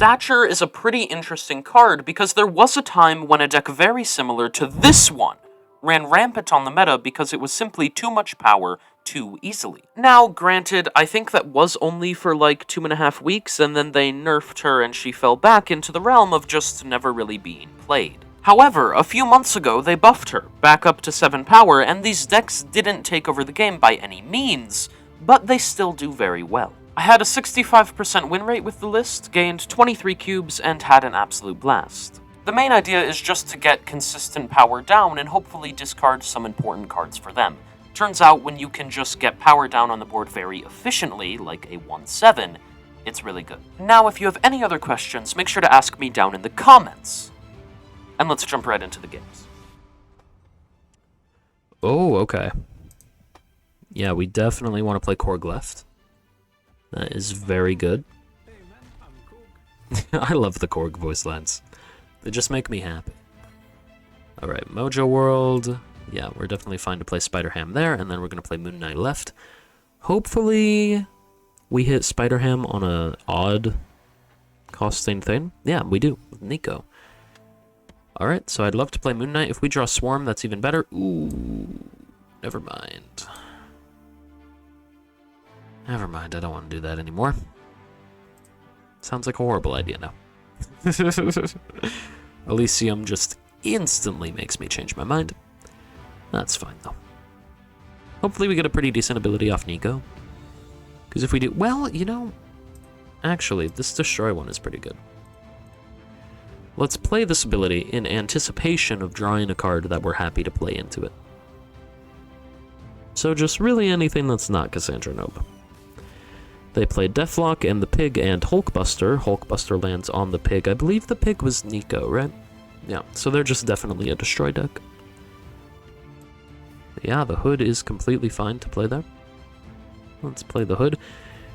Stature is a pretty interesting card because there was a time when a deck very similar to this one ran rampant on the meta because it was simply too much power too easily. Now, granted, I think that was only for like 2.5 weeks, and then they nerfed her and she fell back into the realm of just never really being played. However, a few months ago, they buffed her, back up to 7 power, and these decks didn't take over the game by any means, but they still do very well. I had a 65% win rate with the list, gained 23 cubes, and had an absolute blast. The main idea is just to get consistent power down and hopefully discard some important cards for them. Turns out when you can just get power down on the board very efficiently, like a 1/7, it's really good. Now, if you have any other questions, make sure to ask me down in the comments. And let's jump right into the games. Oh, okay. Yeah, we definitely want to play Korg left. That is very good. I love the Korg voice lines. They just make me happy. Alright, Mojo World. Yeah, we're definitely fine to play Spider-Ham there, and then we're going to play Moon Knight left. Hopefully, we hit Spider-Ham on a odd costing thing. Yeah, we do, with Nico. Alright, so I'd love to play Moon Knight. If we draw Swarm, that's even better. Ooh, never mind. Never mind, I don't want to do that anymore. Sounds like a horrible idea now. Elysium just instantly makes me change my mind. That's fine, though. Hopefully we get a pretty decent ability off Nico. Because if we do... Well, you know... Actually, this Destroy one is pretty good. Let's play this ability in anticipation of drawing a card that we're happy to play into it. So just really anything that's not Cassandra Nova. They played Deathlock and the Pig and Hulkbuster. Hulkbuster lands on the Pig. I believe the Pig was Nico, right? Yeah, so they're just definitely a Destroy deck. Yeah, the Hood is completely fine to play there. Let's play the Hood.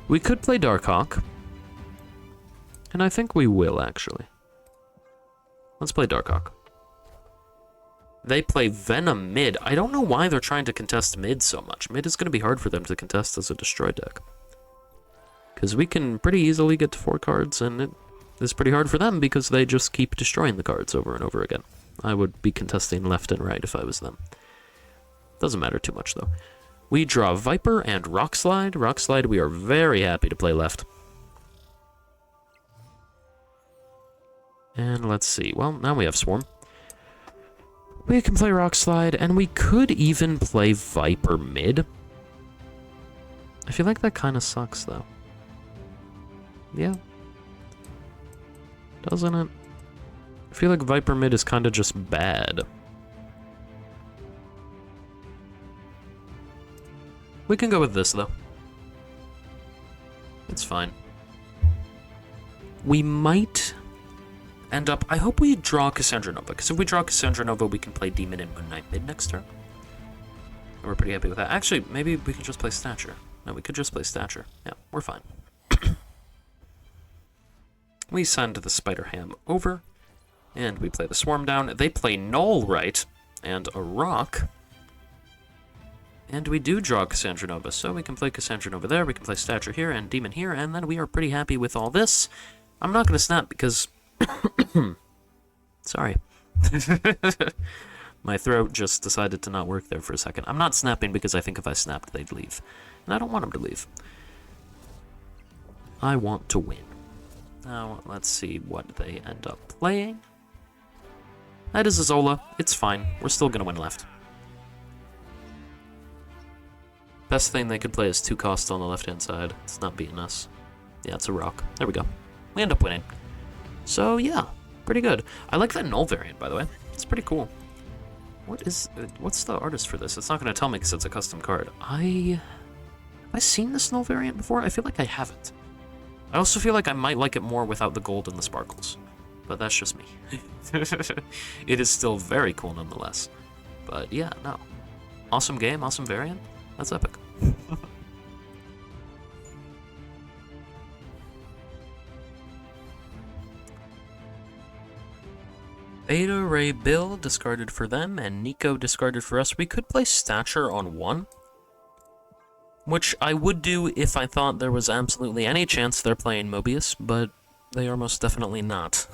We could play Darkhawk. And I think we will, actually. Let's play Darkhawk. They play Venom mid. I don't know why they're trying to contest mid so much. Mid is going to be hard for them to contest as a Destroy deck. Because we can pretty easily get to 4 cards, and it is pretty hard for them because they just keep destroying the cards over and over again. I would be contesting left and right if I was them. Doesn't matter too much, though. We draw Viper and Rock Slide. Rock Slide, we are very happy to play left. And let's see. Well, now we have Swarm. We can play Rock Slide, and we could even play Viper mid. I feel like that kind of sucks, though. Yeah. Doesn't it? I feel like Viper mid is kind of just bad. We can go with this, though. It's fine. We might end up... I hope we draw Cassandra Nova, because if we draw Cassandra Nova, we can play Demon and Moon Knight mid next turn. And we're pretty happy with that. Actually, maybe we can just play Stature. No, we could just play Stature. Yeah, we're fine. We send the Spider-Ham over, and we play the Swarm down. They play Null right, and a Rock. And we do draw Cassandra Nova, so we can play Cassandra Nova there, we can play Stature here, and Demon here, and then we are pretty happy with all this. I'm not going to snap because... Sorry. My throat just decided to not work there for a second. I'm not snapping because I think if I snapped, they'd leave. And I don't want them to leave. I want to win. Now, let's see what they end up playing. That is a Zola. It's fine. We're still going to win left. Best thing they could play is 2 costs on the left-hand side. It's not beating us. Yeah, it's a Rock. There we go. We end up winning. So, yeah. Pretty good. I like that Null variant, by the way. It's pretty cool. What's the artist for this? It's not going to tell me because it's a custom card. Have I seen this Null variant before? I feel like I haven't. I also feel like I might like it more without the gold and the sparkles. But that's just me. It is still very cool nonetheless. But yeah, no. Awesome game, awesome variant. That's epic. Beta Ray Bill discarded for them, and Nico discarded for us. We could play Stature on 1. Which I would do if I thought there was absolutely any chance they're playing Mobius, but they are most definitely not.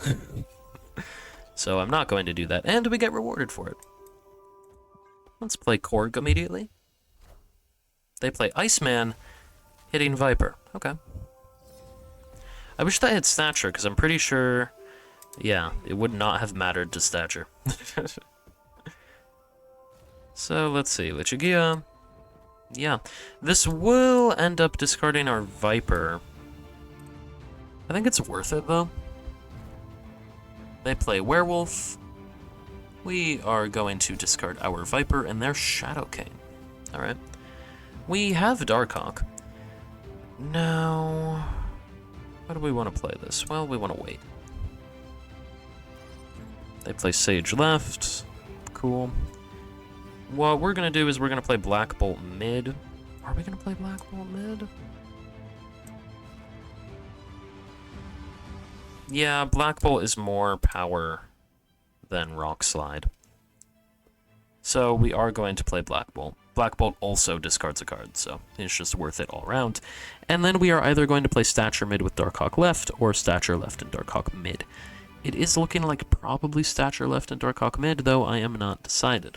So I'm not going to do that, and we get rewarded for it. Let's play Korg immediately. They play Iceman, hitting Viper. Okay. I wish they had stature, because I'm pretty sure, yeah, it would not have mattered to stature. So let's see, Lichigia. Yeah, this will end up discarding our Viper. I think it's worth it, though. They play Werewolf. We are going to discard our Viper and their Shadow King. Alright. We have DARKHAWK. Now, how do we want to play this? Well, we want to wait. They play Sage left. Cool. What we're going to do is we're going to play Black Bolt mid. Are we going to play Black Bolt mid? Yeah, Black Bolt is more power than Rock Slide. So we are going to play Black Bolt. Black Bolt also discards a card, so it's just worth it all around. And then we are either going to play Stature mid with DARKHAWK left, or Stature left and DARKHAWK mid. It is looking like probably Stature left and DARKHAWK mid, though I am not decided.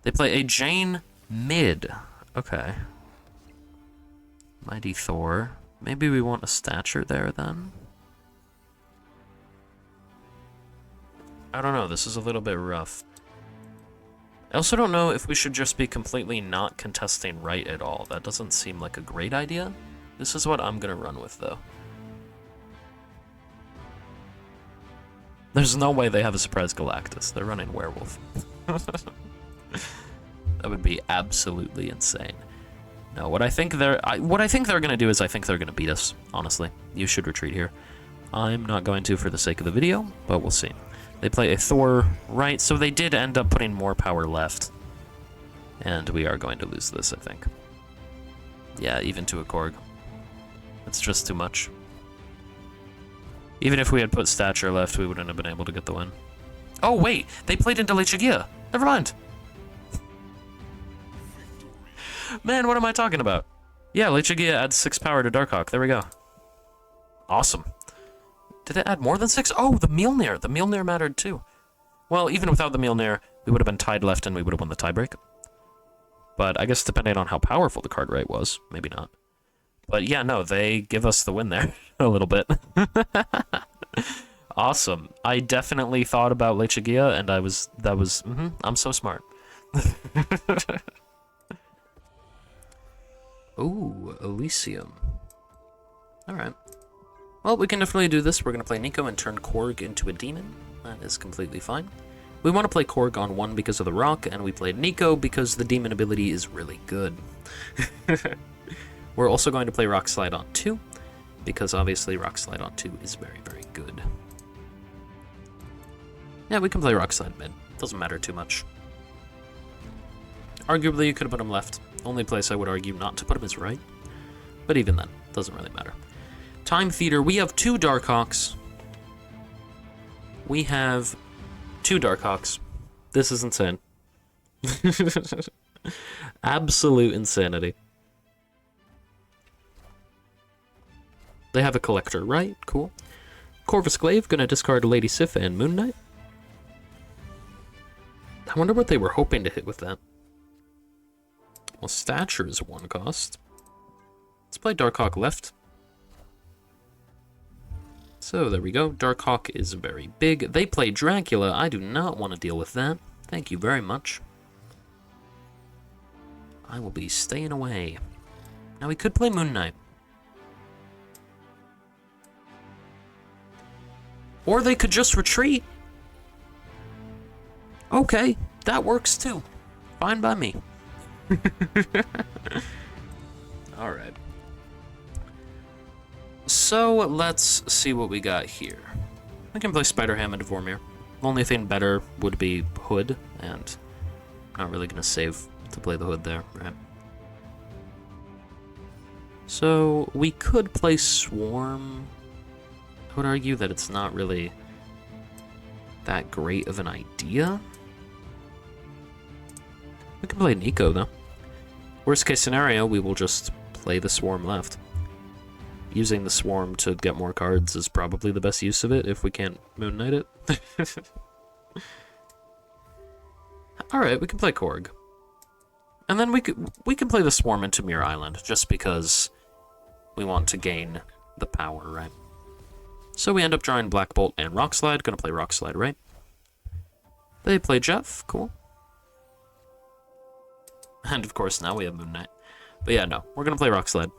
They play a Jane mid. Okay. Mighty Thor. Maybe we want a Stature there, then? I don't know, this is a little bit rough. I also don't know if we should just be completely not contesting right at all. That doesn't seem like a great idea. This is what I'm gonna run with, though. There's no way they have a surprise Galactus. They're running Werewolf. That would be absolutely insane. No, what I think they're gonna do is I think they're gonna beat us, honestly. You should retreat here. I'm not going to for the sake of the video, but we'll see. They play a Thor right, so they did end up putting more power left. And we are going to lose this, I think. Yeah, even to a Korg. That's just too much. Even if we had put Stature left, we wouldn't have been able to get the win. Oh, wait! They played into Lichigia! Never mind! Man, what am I talking about? Yeah, Lichigia adds 6 power to DARKHAWK. There we go. Awesome. Did it add more than 6? Oh, the Mjolnir. The Mjolnir mattered too. Well, even without the Mjolnir, we would have been tied left and we would have won the tiebreak. But I guess depending on how powerful the card right was, maybe not. But yeah, no, they give us the win there a little bit. Awesome. I definitely thought about Lichigia and I'm so smart. Ooh, Elysium. Alright. Well, we can definitely do this. We're going to play Nico and turn Korg into a demon. That is completely fine. We want to play Korg on 1 because of the rock, and we played Nico because the demon ability is really good. We're also going to play Rock Slide on 2, because obviously Rock Slide on 2 is very, very good. Yeah, we can play Rock Slide mid. Doesn't matter too much. Arguably, you could have put him left. Only place I would argue not to put him is right. But even then, doesn't really matter. Time Theater, we have 2 DARKHAWKs. We have 2 DARKHAWKs. This is insane. Absolute insanity. They have a Collector, right? Cool. Corvus Glaive, gonna discard Lady Sif and Moon Knight. I wonder what they were hoping to hit with that. Well, Stature is 1 cost. Let's play DARKHAWK left. So there we go. DARKHAWK is very big. They play Dracula. I do not want to deal with that. Thank you very much. I will be staying away. Now we could play Moon Knight. Or they could just retreat. Okay, that works too. Fine by me. Alright. So, let's see what we got here. I can play Spider-Ham and Vormir. Only thing better would be Hood, and I'm not really going to save to play the Hood there, right? So, we could play Swarm. I would argue that it's not really that great of an idea. We can play Nico, though. Worst case scenario, we will just play the Swarm left. using the Swarm to get more cards is probably the best use of it if we can't Moon Knight it. Alright, we can play Korg. And then we can play the Swarm into Mirror Island, just because we want to gain the power, right? So we end up drawing Black Bolt and Rock Slide. Gonna play Rock Slide, right? They play Jeff, cool. And of course now we have Moon Knight. But yeah, no, we're gonna play Rock Slide.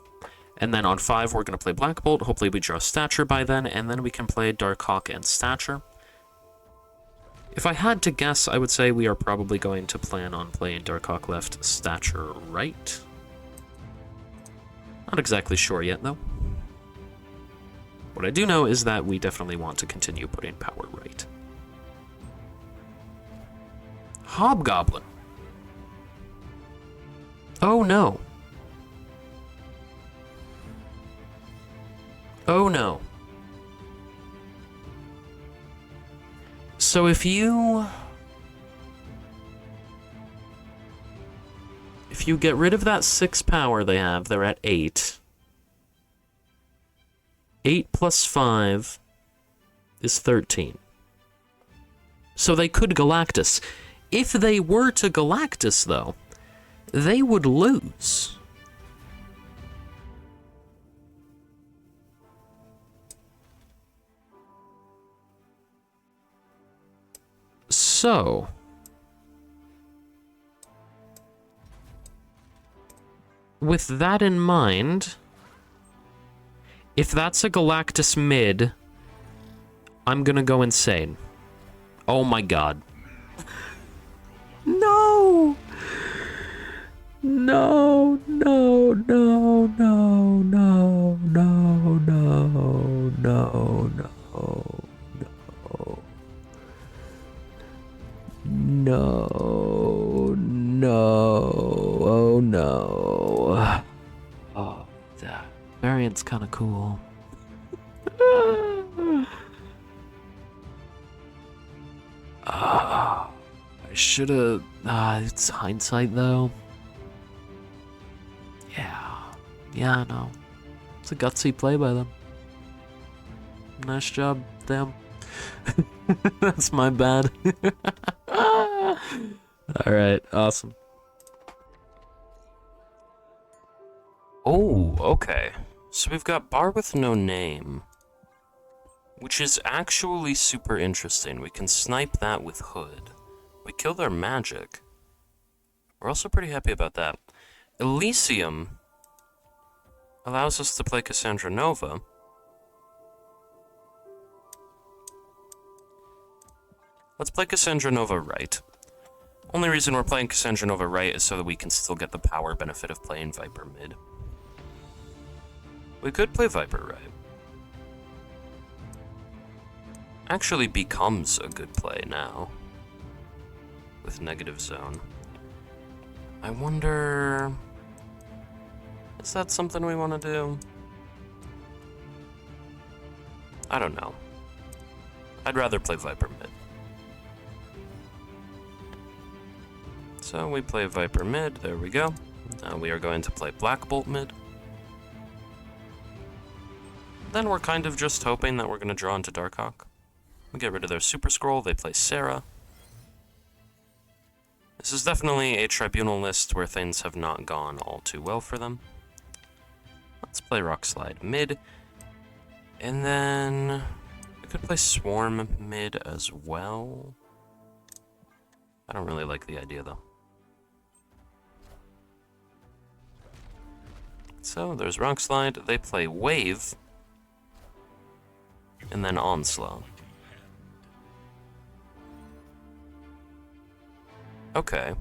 And then on 5, we're gonna play Black Bolt. Hopefully we draw Stature by then, and then we can play Darkhawk and Stature. If I had to guess, I would say we are probably going to plan on playing Darkhawk left, Stature right. Not exactly sure yet, though. What I do know is that we definitely want to continue putting power right. Hobgoblin. Oh no. Oh no. So if you get rid of that 6 power they have, they're at 8. 8 plus 5 is 13. So they could Galactus. If they were to Galactus, though, they would lose. So, with that in mind, if that's a Galactus mid, I'm gonna go insane. Oh my god. No! No, no, no, no, no, no, no, no, no. No, no, oh no. Oh, that variant's kind of cool. I should have. It's hindsight though. Yeah, I know. It's a gutsy play by them. Nice job, them. That's my bad. Alright, awesome. Oh, okay. So we've got Bar with no name, which is actually super interesting. We can snipe that with Hood. We kill their magic. We're also pretty happy about that. Elysium allows us to play Cassandra Nova. Let's play Cassandra Nova right. Only reason we're playing Cassandra Nova right is so that we can still get the power benefit of playing Viper mid. We could play Viper right. Actually becomes a good play now. With negative zone. I wonder... Is that something we want to do? I don't know. I'd rather play Viper mid. So we play Viper mid, there we go. Now we are going to play Black Bolt mid. Then we're kind of just hoping that we're going to draw into Darkhawk. We get rid of their Super Scroll, they play Sarah. This is definitely a Tribunal list where things have not gone all too well for them. Let's play Rock Slide mid. And then we could play Swarm mid as well. I don't really like the idea though. So there's Rock Slide, they play Wave, and then Onslaught. Okay.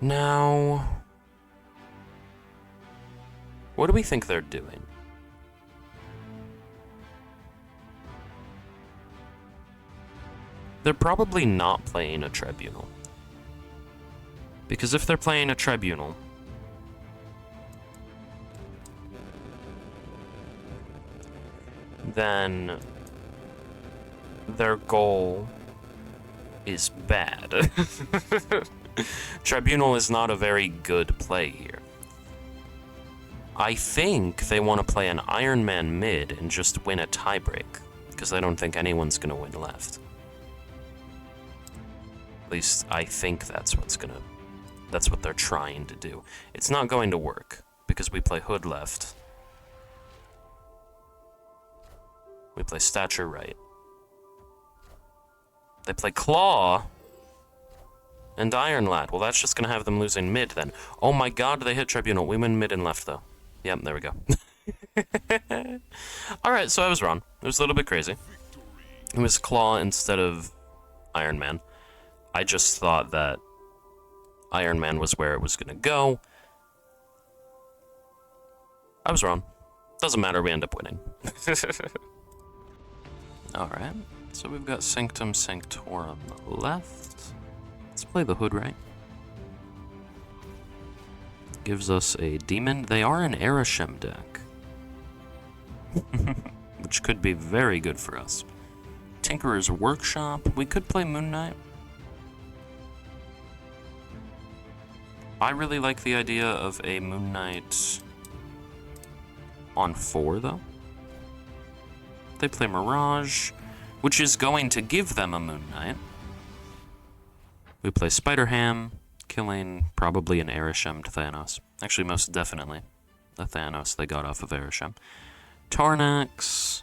Now, what do we think they're doing? They're probably not playing a Tribunal. Because if they're playing a Tribunal, then their goal is bad. Tribunal is not a very good play here. I think they want to play an Iron Man mid and just win a tiebreak, because I don't think anyone's going to win left. At least I think that's what they're trying to do. It's not going to work, because we play Hood left. We play Stature right. They play Claw and Iron Lad. Well, that's just going to have them losing mid then. Oh my god, they hit Tribunal. We win mid and left, though. Yep, there we go. Alright, so I was wrong. It was a little bit crazy. It was Claw instead of Iron Man. I just thought that Iron Man was where it was going to go. I was wrong. Doesn't matter, we end up winning. Alright, so we've got Sanctum Sanctorum on the left. Let's play the Hood right. Gives us a Demon. They are an Erashem deck. Which could be very good for us. Tinkerer's Workshop. We could play Moon Knight. I really like the idea of a Moon Knight on 4, though. They play Mirage, which is going to give them a Moon Knight. We play Spider-Ham, killing probably an Erashem to Thanos. Actually, most definitely the Thanos they got off of Erashem. Tarnax.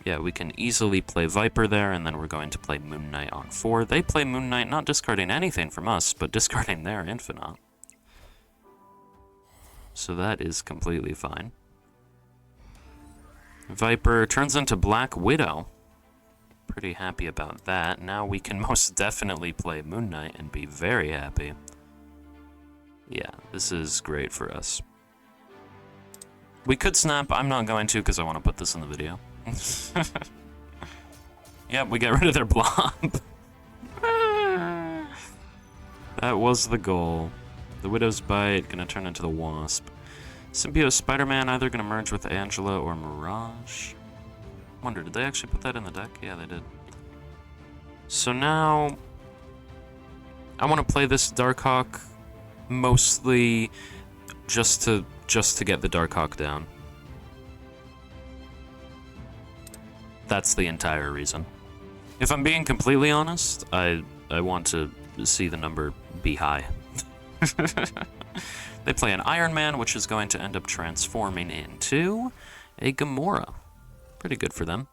Yeah, we can easily play Viper there, and then we're going to play Moon Knight on 4. They play Moon Knight, not discarding anything from us, but discarding their Infinite. So that is completely fine. Viper turns into Black Widow. Pretty happy about that. Now we can most definitely play Moon Knight and be very happy. Yeah, this is great for us. We could snap. I'm not going to because I want to put this in the video. Yep, we get rid of their blob. That was the goal. The Widow's Bite gonna turn into the Wasp. Symbiote Spider-Man either gonna merge with Angela or Mirage. Wonder, did they actually put that in the deck? Yeah, they did. So now I want to play this DARKHAWK mostly just to get the DARKHAWK down. That's the entire reason. If I'm being completely honest, I want to see the number be high. They play an Iron Man, which is going to end up transforming into a Gamora. Pretty good for them.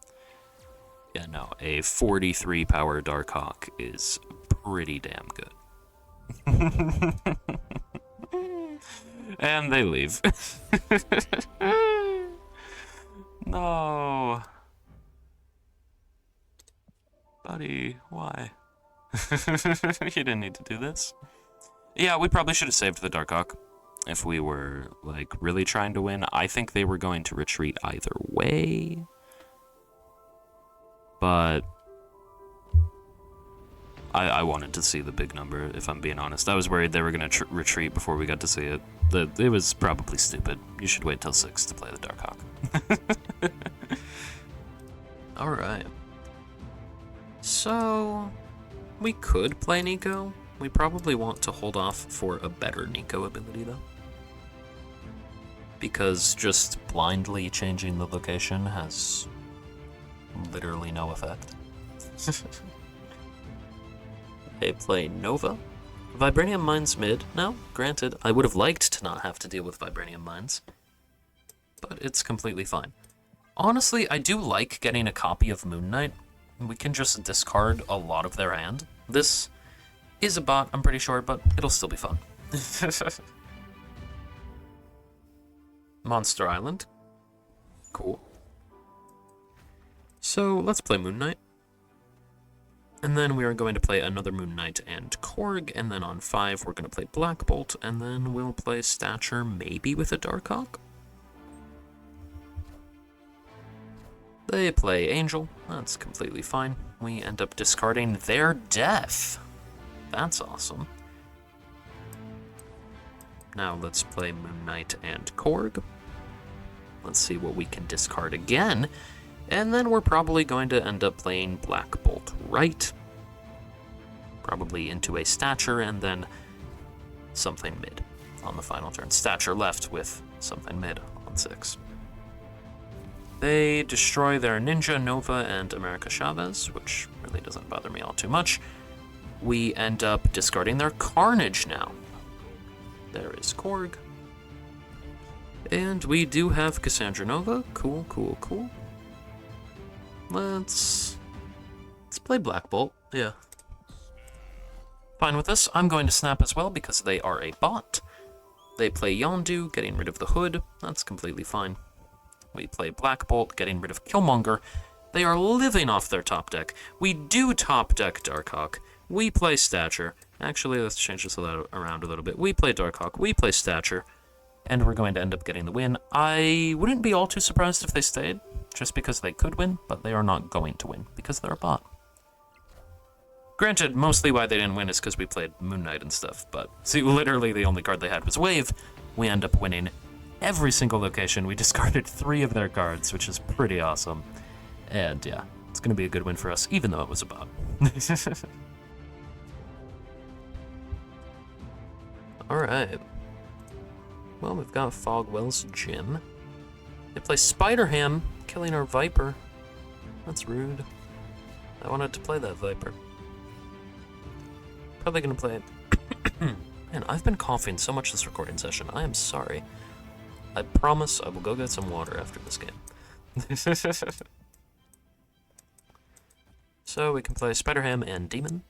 Yeah, no, a 43 power DARKHAWK is pretty damn good. And they leave. No. Buddy, why? You didn't need to do this. Yeah, we probably should have saved the DARKHAWK if we were, like, really trying to win. I think they were going to retreat either way. But I wanted to see the big number, if I'm being honest. I was worried they were going to retreat before we got to see it. It was probably stupid. You should wait till 6 to play the DARKHAWK. Alright. So, we could play Nico. We probably want to hold off for a better Nico ability, though. Because just blindly changing the location has literally no effect. They play Nova. Vibranium Mines mid. Now, granted, I would have liked to not have to deal with Vibranium Mines, but it's completely fine. Honestly, I do like getting a copy of Moon Knight. We can just discard a lot of their hand. This is a bot, I'm pretty sure, but it'll still be fun. Monster Island. Cool. So, let's play Moon Knight. And then we are going to play another Moon Knight and Korg, and then on 5 we're going to play Black Bolt, and then we'll play Stature, maybe with a DARKHAWK. They play Angel, that's completely fine. We end up discarding their Death. That's awesome. Now let's play Moon Knight and Korg. Let's see what we can discard again. And then we're probably going to end up playing Black Bolt right. Probably into a Stature and then something mid. on the final turn. Stature left with something mid on 6. They destroy their Ninja, Nova, and America Chavez, which really doesn't bother me all too much. We end up discarding their Carnage now. There is Korg. And we do have Cassandra Nova. Cool, cool, cool. Let's play Black Bolt. Yeah. Fine with this. I'm going to snap as well because they are a bot. They play Yondu, getting rid of the Hood. That's completely fine. We play Black Bolt, getting rid of Killmonger. They are living off their top deck. We do top deck Darkhawk. We play Stature. Actually, let's change this around a little bit. We play Darkhawk. We play Stature. And we're going to end up getting the win. I wouldn't be all too surprised if they stayed, just because they could win, but they are not going to win, because they're a bot. Granted, mostly why they didn't win is because we played Moon Knight and stuff, but see, literally the only card they had was Wave. We end up winning every single location. We discarded 3 of their cards, which is pretty awesome. And yeah, it's going to be a good win for us, even though it was a bot. Alright. Well, we've got Fogwell's Gym. They play Spider-Ham, killing our Viper. That's rude. I wanted to play that Viper. Probably gonna play it. Man, I've been coughing so much this recording session. I am sorry. I promise I will go get some water after this game. So we can play Spider-Ham and Demon.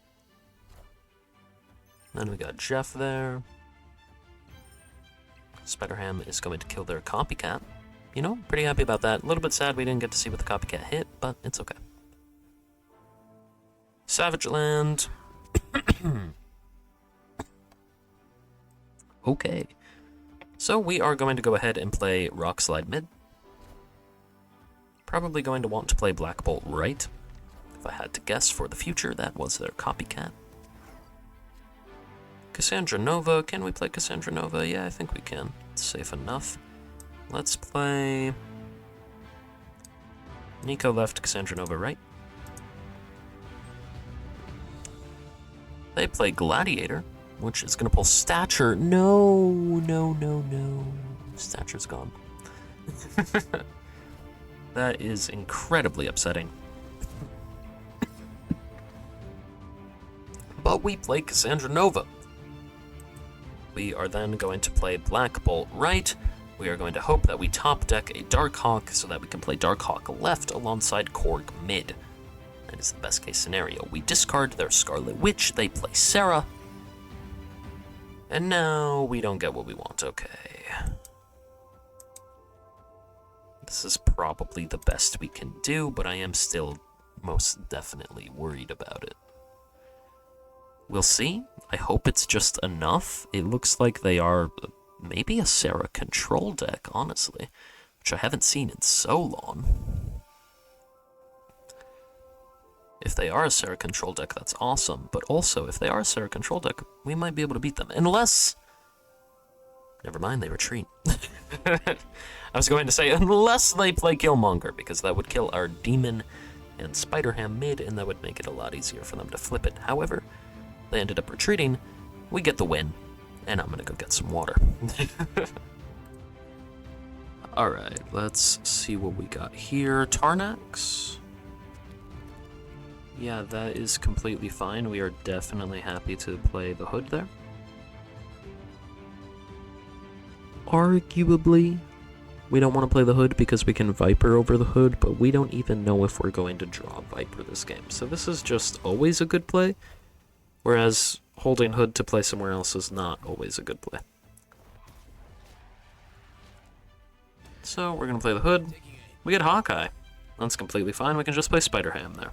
Then we got Jeff there. Spider-Ham is going to kill their copycat. You know, pretty happy about that. A little bit sad we didn't get to see what the copycat hit, but it's okay. Savage Land. Okay. So we are going to go ahead and play Rock Slide mid. Probably going to want to play Black Bolt right. If I had to guess for the future, that was their copycat. Cassandra Nova. Can we play Cassandra Nova? Yeah, I think we can. It's safe enough. Let's play... Nico left, Cassandra Nova right. They play Gladiator, which is going to pull Stature. No, no, no, no. Stature's gone. That is incredibly upsetting. But we play Cassandra Nova. We are then going to play Black Bolt right. We are going to hope that we top deck a Darkhawk so that we can play Darkhawk left alongside Korg mid. That is the best case scenario. We discard their Scarlet Witch, they play Sarah. And now we don't get what we want, okay. This is probably the best we can do, but I am still most definitely worried about it. We'll see. I hope it's just enough. It looks like they are maybe a Sarah control deck, honestly, which I haven't seen in so long. If they are a Sarah control deck, that's awesome, but also, if they are a Sarah control deck, we might be able to beat them, unless... Never mind, they retreat. I was going to say, unless they play Killmonger, because that would kill our Demon and Spider-Ham mid, and that would make it a lot easier for them to flip it. However, they ended up retreating, we get the win, and I'm gonna go get some water. Alright, let's see what we got here. Tarnax? Yeah, that is completely fine. We are definitely happy to play the Hood there. Arguably, we don't want to play the Hood because we can Viper over the Hood, but we don't even know if we're going to draw Viper this game. So this is just always a good play, whereas holding Hood to play somewhere else is not always a good play. So we're going to play the Hood. We get Hawkeye. That's completely fine. We can just play Spider-Ham there.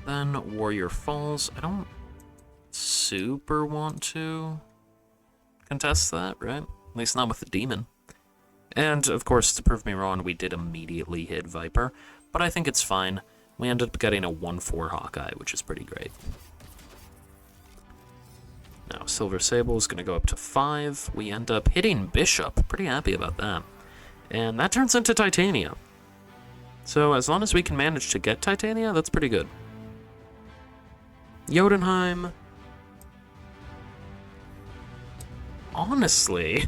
Then Warrior Falls. I don't super want to contest that, right? At least not with the Demon. And, of course, to prove me wrong, we did immediately hit Viper, but I think it's fine. We ended up getting a 1/4 Hawkeye, which is pretty great. Now, Silver Sable is going to go up to 5. We end up hitting Bishop. Pretty happy about that. And that turns into Titania. So, as long as we can manage to get Titania, that's pretty good. Jotunheim. honestly,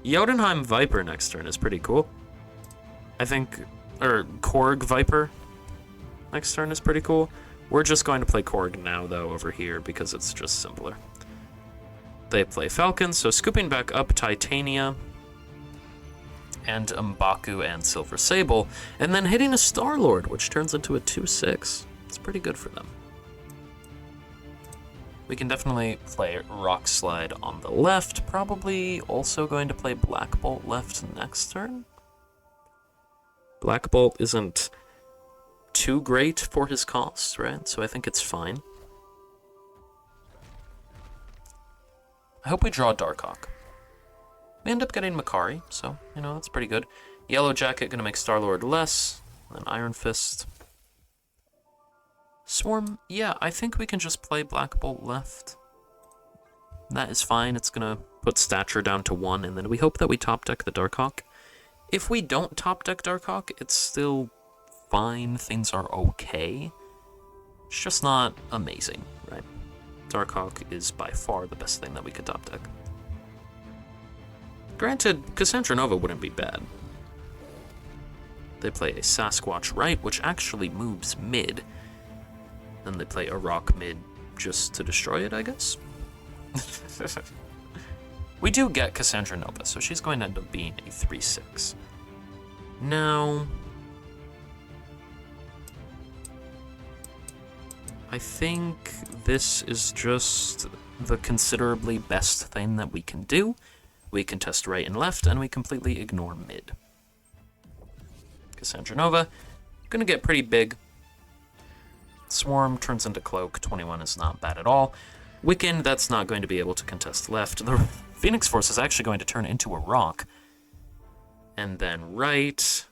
Jotunheim Viper next turn is pretty cool. I think, or Korg Viper next turn is pretty cool. We're just going to play Korg now, though, over here, because it's just simpler. They play Falcon, so scooping back up Titania and M'Baku and Silver Sable, and then hitting a Star-Lord, which turns into a 2/6. It's pretty good for them. We can definitely play Rock Slide on the left, probably also going to play Black Bolt left next turn. Black Bolt isn't too great for his cost, right? So I think it's fine. I hope we draw Darkhawk. We end up getting Makari, so, you know, that's pretty good. Yellow Jacket gonna make Star-Lord less, then Iron Fist. Swarm, yeah, I think we can just play Black Bolt left. That is fine, it's gonna put stature down to 1, and then we hope that we top deck the Darkhawk. If we don't top deck Darkhawk, it's still fine, things are okay. It's just not amazing, right? Darkhawk is by far the best thing that we could top deck. Granted, Cassandra Nova wouldn't be bad. They play a Sasquatch right, which actually moves mid. Then they play a rock mid just to destroy it, I guess. We do get Cassandra Nova, so she's going to end up being a 3/6. Now, I think this is just the considerably best thing that we can do. We can test right and left, and we completely ignore mid. Cassandra Nova, gonna get pretty big. Swarm turns into Cloak, 21 is not bad at all. Wiccan, that's not going to be able to contest left. The Phoenix Force is actually going to turn into a rock. And then right,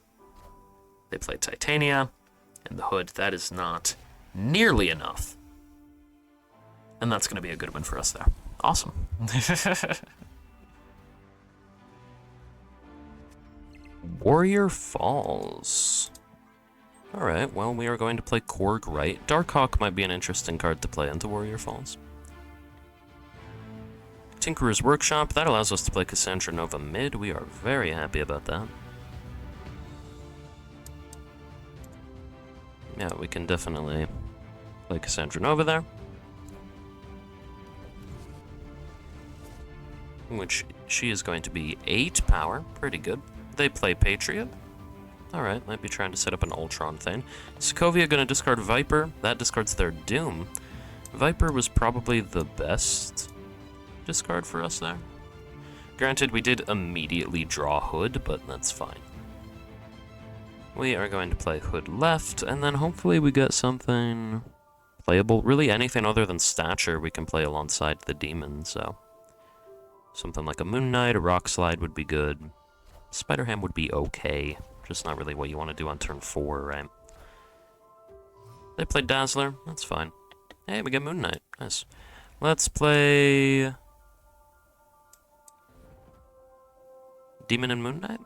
they play Titania, and the Hood, that is not nearly enough. And that's going to be a good win for us there. Awesome. Warrior Falls. Alright, well, we are going to play Korg right. Darkhawk might be an interesting card to play into Warrior Falls. Tinkerer's Workshop, that allows us to play Cassandra Nova mid. We are very happy about that. Yeah, we can definitely play Cassandra Nova there. Which she is going to be 8 power, pretty good. They play Patriot. Alright, might be trying to set up an Ultron thing. Sokovia gonna discard Viper. That discards their Doom. Viper was probably the best discard for us there. Granted, we did immediately draw Hood, but that's fine. We are going to play Hood left, and then hopefully we get something playable. Really, anything other than Stature we can play alongside the Demon, so... something like a Moon Knight, a Rock Slide would be good. Spider-Ham would be okay. Just not really what you want to do on turn 4, right? They play Dazzler. That's fine. Hey, we get Moon Knight. Nice. Let's play... Demon and Moon Knight?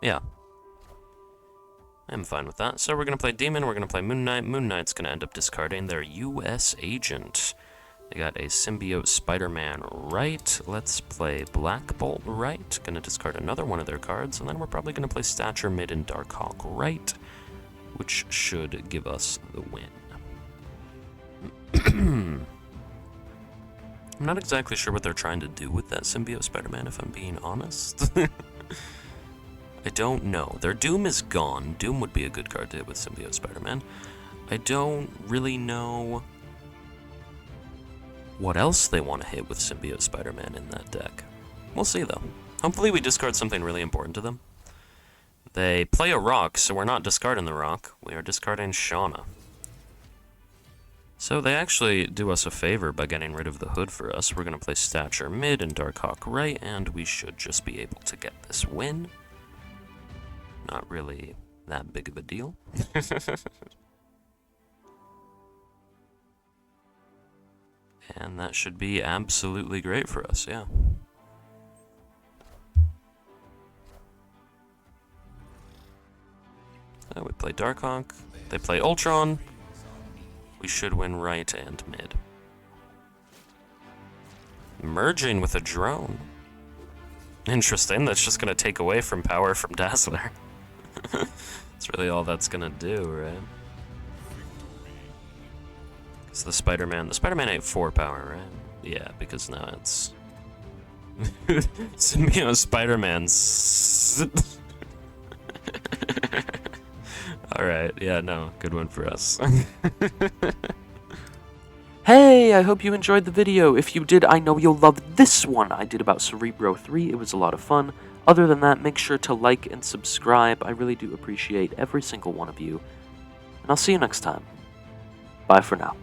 Yeah. I'm fine with that. So we're going to play Demon, we're going to play Moon Knight. Moon Knight's going to end up discarding their US Agent. They got a Symbiote Spider-Man right. Let's play Black Bolt right. Gonna discard another one of their cards, and then we're probably gonna play Stature mid and Darkhawk right, which should give us the win. I'm not exactly sure what they're trying to do with that Symbiote Spider-Man, if I'm being honest. I don't know. Their Doom is gone. Doom would be a good card to hit with Symbiote Spider-Man. I don't really know what else they want to hit with Symbiote Spider-Man in that deck. We'll see, though. Hopefully we discard something really important to them. They play a rock, so we're not discarding the rock. We are discarding Shauna. So they actually do us a favor by getting rid of the Hood for us. We're going to play Stature mid and Darkhawk right, and we should just be able to get this win. Not really that big of a deal. And that should be absolutely great for us, yeah. We play Darkhawk. They play Ultron. We should win right and mid. Merging with a drone. Interesting, that's just gonna take away from power from Dazzler. That's really all that's gonna do, right? Because the Spider-Man ain't 4 power, right? Yeah, because now it's... Symbiote Spider-Man's... Alright, yeah, no, good one for us. Hey, I hope you enjoyed the video. If you did, I know you'll love this one I did about Cerebro 3. It was a lot of fun. Other than that, make sure to like and subscribe. I really do appreciate every single one of you. And I'll see you next time. Bye for now.